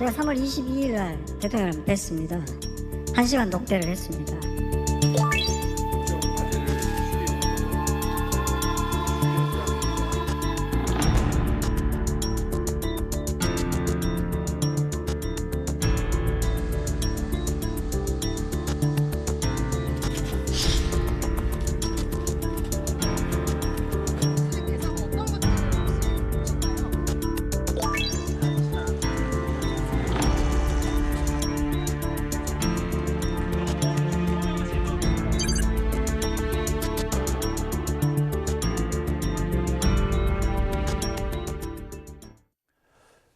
제가 3월 22일 날 대통령을 뵀습니다. 1시간 독대를 했습니다.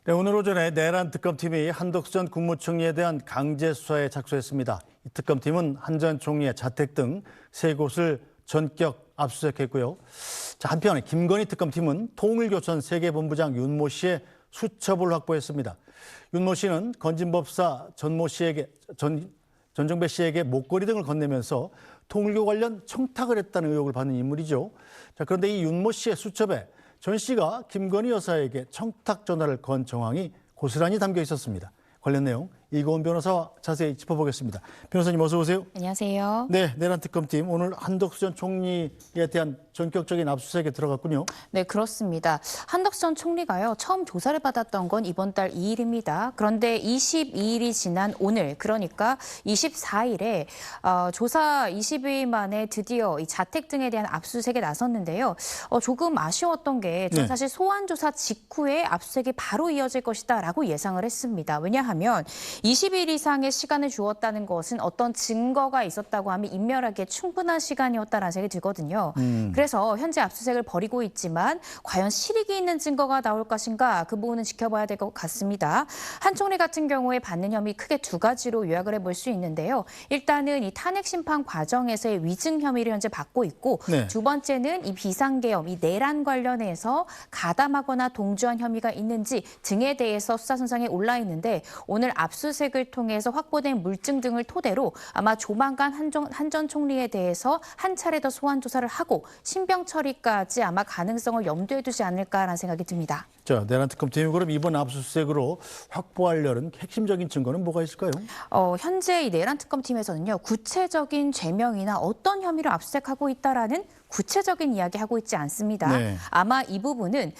네, 오늘 오전에 내란 특검팀이 한덕수 전 국무총리에 대한 강제 수사에 착수했습니다. 이 특검팀은 한 전 총리의 자택 등 3곳을 전격 압수수색했고요. 한편 김건희 특검팀은 통일교천 세계본부장 윤모 씨의 수첩을 확보했습니다. 윤모 씨는 건진법사 전종배 씨에게 목걸이 등을 건네면서 통일교 관련 청탁을 했다는 의혹을 받는 인물이죠. 그런데 이 윤모 씨의 수첩에 전 씨가 김건희 여사에게 청탁 전화를 건 정황이 고스란히 담겨 있었습니다. 관련 내용 이고은 변호사와 자세히 짚어보겠습니다. 변호사님 어서 오세요. 안녕하세요. 네, 내란 특검팀 오늘 한덕수 전 총리에 대한 전격적인 압수수색에 들어갔군요. 네, 그렇습니다. 한덕수 전 총리가요, 처음 조사를 받았던 건 이번 달 2일입니다. 그런데 22일이 지난 오늘, 그러니까 24일에 조사 20일 만에 드디어 이 자택 등에 대한 압수수색에 나섰는데요. 조금 아쉬웠던 게 전 사실 소환 조사 직후에 압수수색이 바로 이어질 것이다라고 예상을 했습니다. 왜냐하면 20일 이상의 시간을 주었다는 것은 어떤 증거가 있었다고 하면 인멸하기에 충분한 시간이었다라는 생각이 들거든요. 그래서 현재 압수수색을 벌이고 있지만 과연 실익이 있는 증거가 나올 것인가 그 부분은 지켜봐야 될 것 같습니다. 한 총리 같은 경우에 받는 혐의 크게 2가지로 요약을 해볼 수 있는데요. 일단은 이 탄핵 심판 과정에서의 위증 혐의를 현재 받고 있고 두 번째는 이 비상계엄, 이 내란 관련해서 가담하거나 동조한 혐의가 있는지 등에 대해서 수사 선상에 올라 있는데 오늘 압수수색을 통해서 확보된 물증 등을 토대로 아마 조만간 한 전 총리에 대해서 한 차례 더 소환 조사를 하고 신병 처리까지 아마 가능성을 염두에 두지 않을까라는 생각이 듭니다. 자, 내란 특검팀이 그럼 이번 압수수색으로 확보하려는 핵심적인 증거는 뭐가 있을까요? 현재 이 내란 특검팀에서는요, 구체적인 죄명이나 어떤 혐의를 압수수색하고 있다라는 구체적인 이야기하고 있지 않습니다. 아마 이 부분은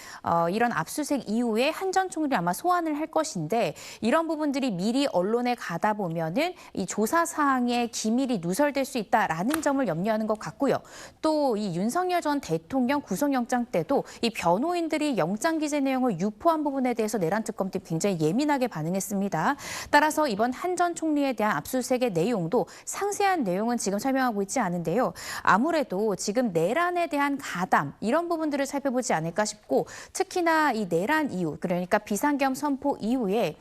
이런 압수수색 이후에 한 전 총리를 아마 소환을 할 것인데 이런 부분들이 미리 언론에 가다 보면은 이 조사 사항에 기밀이 누설될 수 있다라는 점을 염려하는 것 같고요. 또 이 윤석열 전 대통령 구속영장 때도 이 변호인들이 영장 기재 내용을 유포한 부분에 대해서 내란 특검팀 굉장히 예민하게 반응했습니다. 따라서 이번 한 전 총리에 대한 압수수색의 내용도 상세한 내용은 지금 설명하고 있지 않은데요. 아무래도 지금 내란에 대한 가담 이런 부분들을 살펴보지 않을까 싶고 특히나 이 내란 이후 그러니까 비상계엄 선포 이후에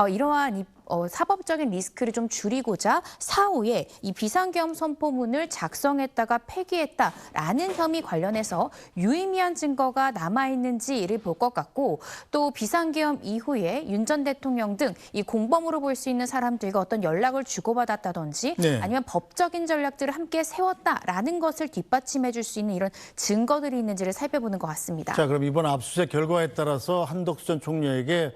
이러한 사법적인 리스크를 좀 줄이고자 사후에 이 비상계엄 선포문을 작성했다가 폐기했다라는 혐의 관련해서 유의미한 증거가 남아있는지를 볼 것 같고 또 비상계엄 이후에 윤 전 대통령 등 이 공범으로 볼 수 있는 사람들과 어떤 연락을 주고받았다든지 아니면 법적인 전략들을 함께 세웠다라는 것을 뒷받침해 줄 수 있는 이런 증거들이 있는지를 살펴보는 것 같습니다. 자, 그럼 이번 압수수색 결과에 따라서 한덕수 전 총리에게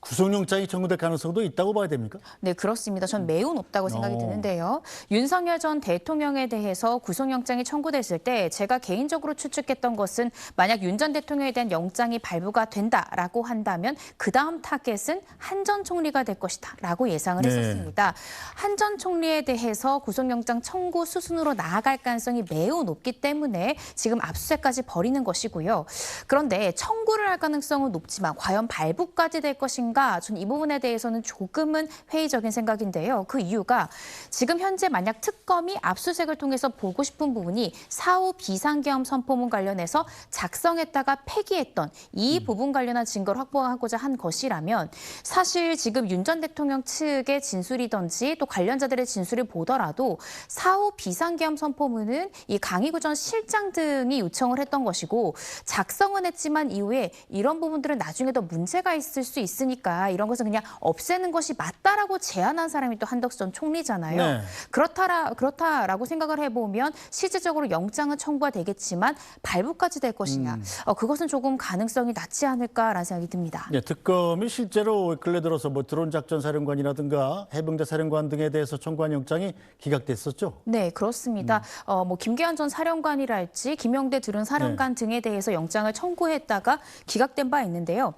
구속영장이 청구될 가능성도 있다고 봐야 됩니까? 네, 그렇습니다. 전 매우 높다고 생각이 드는데요. 윤석열 전 대통령에 대해서 구속영장이 청구됐을 때 제가 개인적으로 추측했던 것은 만약 윤 전 대통령에 대한 영장이 발부가 된다라고 한다면 그 다음 타겟은 한 전 총리가 될 것이다 라고 예상을 했었습니다. 한 전 총리에 대해서 구속영장 청구 수순으로 나아갈 가능성이 매우 높기 때문에 지금 압수수색까지 벌이는 것이고요. 그런데 청구를 할 가능성은 높지만 과연 발부까지 될 것인가 전 이 부분에 대해서는 조금은 회의적인 생각인데요. 그 이유가 지금 현재 만약 특검이 압수수색을 통해서 보고 싶은 부분이 사후 비상계엄 선포문 관련해서 작성했다가 폐기했던 이 부분 관련한 증거를 확보하고자 한 것이라면 사실 지금 윤 전 대통령 측의 진술이든지 또 관련자들의 진술을 보더라도 사후 비상계엄 선포문은 이 강희구 전 실장 등이 요청을 했던 것이고 작성은 했지만 이후에 이런 부분들은 나중에 더 문제가 있을 수 있으니까 있으니까 이런 것은 그냥 없애는 것이 맞다라고 제안한 사람이 또 한덕수 전 총리잖아요. 네. 그렇다라고 생각을 해보면 실질적으로 영장은 청구가 되겠지만 발부까지 될 것이냐. 그것은 조금 가능성이 낮지 않을까라는 생각이 듭니다. 네, 특검이 실제로 근래 들어서 뭐 드론 작전 사령관이라든가 해병대 사령관 등에 대해서 청구한 영장이 기각됐었죠? 네, 그렇습니다. 뭐 김계한 전 사령관이랄지 김영대 드론 사령관 등에 대해서 영장을 청구했다가 기각된 바 있는데요.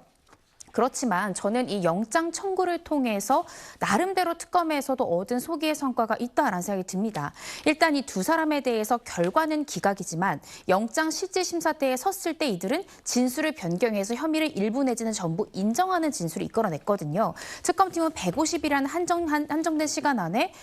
그렇지만 저는 이 영장 청구를 통해서 나름대로 특검에서도 얻은 소기의 성과가 있다라는 생각이 듭니다. 일단 이 두 사람에 대해서 결과는 기각이지만 영장 실질 심사 때에 섰을 때 이들은 진술을 변경해서 혐의를 일부 내지는 전부 인정하는 진술을 이끌어냈거든요. 특검팀은 150일이라는 한정된 시간 안에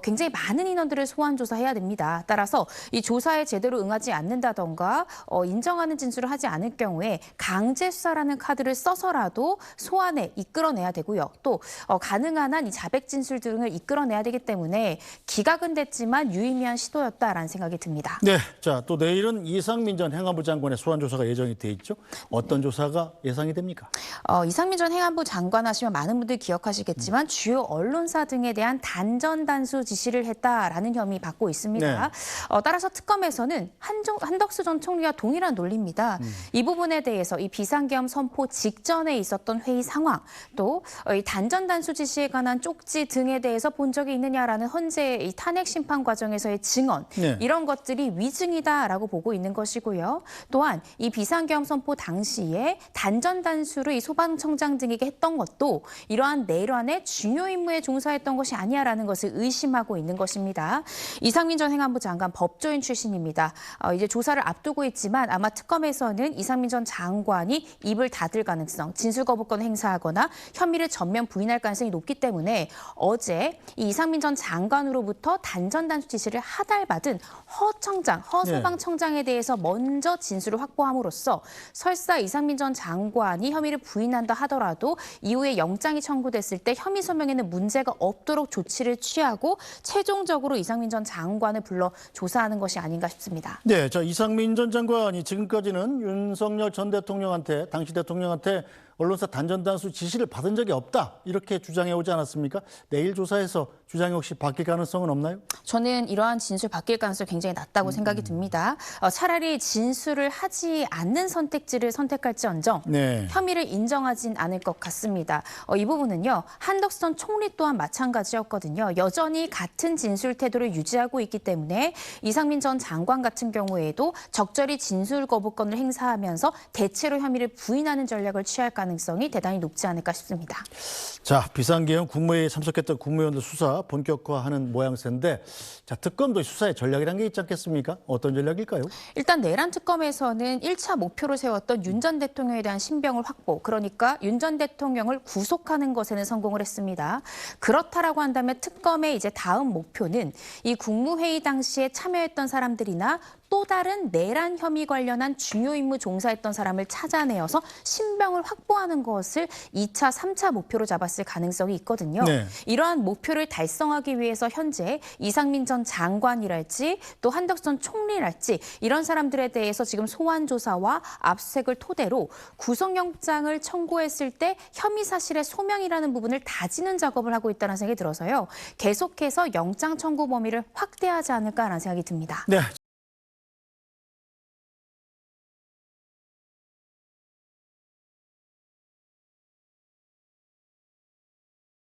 굉장히 많은 인원들을 소환 조사해야 됩니다. 따라서 이 조사에 제대로 응하지 않는다던가 인정하는 진술을 하지 않을 경우에 강제 수사라는 카드를 써서라도 소환에 이끌어내야 되고요. 또 가능한 한 이 자백 진술 등을 이끌어내야 되기 때문에 기각은 됐지만 유의미한 시도였다라는 생각이 듭니다. 네, 자, 또 내일은 이상민 전 행안부 장관의 소환 조사가 예정이 돼 있죠. 어떤 조사가 예상이 됩니까? 이상민 전 행안부 장관 하시면 많은 분들이 기억하시겠지만 주요 언론사 등에 대한 단전단수 지시를 했다라는 혐의 받고 있습니다. 네. 따라서 특검에서는 한덕수 전 총리와 동일한 논리입니다. 이 부분에 대해서 이 비상계엄 선포 직전에 있었던 회의 상황, 또 이 단전단수 지시에 관한 쪽지 등에 대해서 본 적이 있느냐라는 헌재 이 탄핵 심판 과정에서의 증언, 네. 이런 것들이 위증이다라고 보고 있는 것이고요. 또한 이 비상계엄 선포 당시에 단전단수를 이 소방청장 등에게 했던 것도 이러한 내란의 중요 임무에 종사했던 것이 아니야라는 것을 의심하고 있는 것입니다. 이상민 전 행안부 장관 법조인 출신입니다. 이제 조사를 앞두고 있지만 아마 특검에서는 이상민 전 장관이 입을 닫을 가능성, 진술 거부권 행사하거나 혐의를 전면 부인할 가능성이 높기 때문에 어제 이 이상민 전 장관으로부터 단전단수 지시를 하달받은 허 소방청장에 대해서 먼저 진술을 확보함으로써 설사 이상민 전 장관이 혐의를 부인한다 하더라도 이후에 영장이 청구됐을 때 혐의 소명에는 문제가 없도록 조치를 취하고 최종적으로 이상민 전 장관을 불러 조사하는 것이 아닌가 싶습니다. 네, 자, 이상민 전 장관이 지금까지는 윤석열 전 대통령한테, 당시 대통령한테 언론사 단전단수 지시를 받은 적이 없다, 이렇게 주장해 오지 않았습니까? 내일 조사에서 주장이 혹시 바뀔 가능성은 없나요? 저는 이러한 진술 바뀔 가능성이 굉장히 낮다고 생각이 듭니다. 차라리 진술을 하지 않는 선택지를 선택할지언정 네. 혐의를 인정하진 않을 것 같습니다. 이 부분은요, 한덕수 전 총리 또한 마찬가지였거든요. 여전히 같은 진술 태도를 유지하고 있기 때문에 이상민 전 장관 같은 경우에도 적절히 진술 거부권을 행사하면서 대체로 혐의를 부인하는 전략을 취할 가능성이 대단히 높지 않을까 싶습니다. 자, 비상계엄 국무회의에 참석했던 국무위원들 수사 본격화하는 모양새인데, 자, 특검도 수사의 전략이라는 게 있지 않겠습니까? 어떤 전략일까요? 일단 내란 특검에서는 1차 목표로 세웠던 윤 전 대통령에 대한 신병을 확보, 그러니까 윤 전 대통령을 구속하는 것에는 성공을 했습니다. 그렇다라고 한다면 특검의 이제 다음 목표는 이 국무회의 당시에 참여했던 사람들이나 또 다른 내란 혐의 관련한 중요 임무 종사했던 사람을 찾아내어서 신병을 확보하는 것을 2차, 3차 목표로 잡았을 가능성이 있거든요. 네. 이러한 목표를 달성하기 위해서 현재 이상민 전 장관이랄지 또 한덕수 전 총리랄지 이런 사람들에 대해서 지금 소환 조사와 압수색을 토대로 구속영장을 청구했을 때 혐의 사실의 소명이라는 부분을 다지는 작업을 하고 있다는 생각이 들어서요. 계속해서 영장 청구 범위를 확대하지 않을까라는 생각이 듭니다. 네,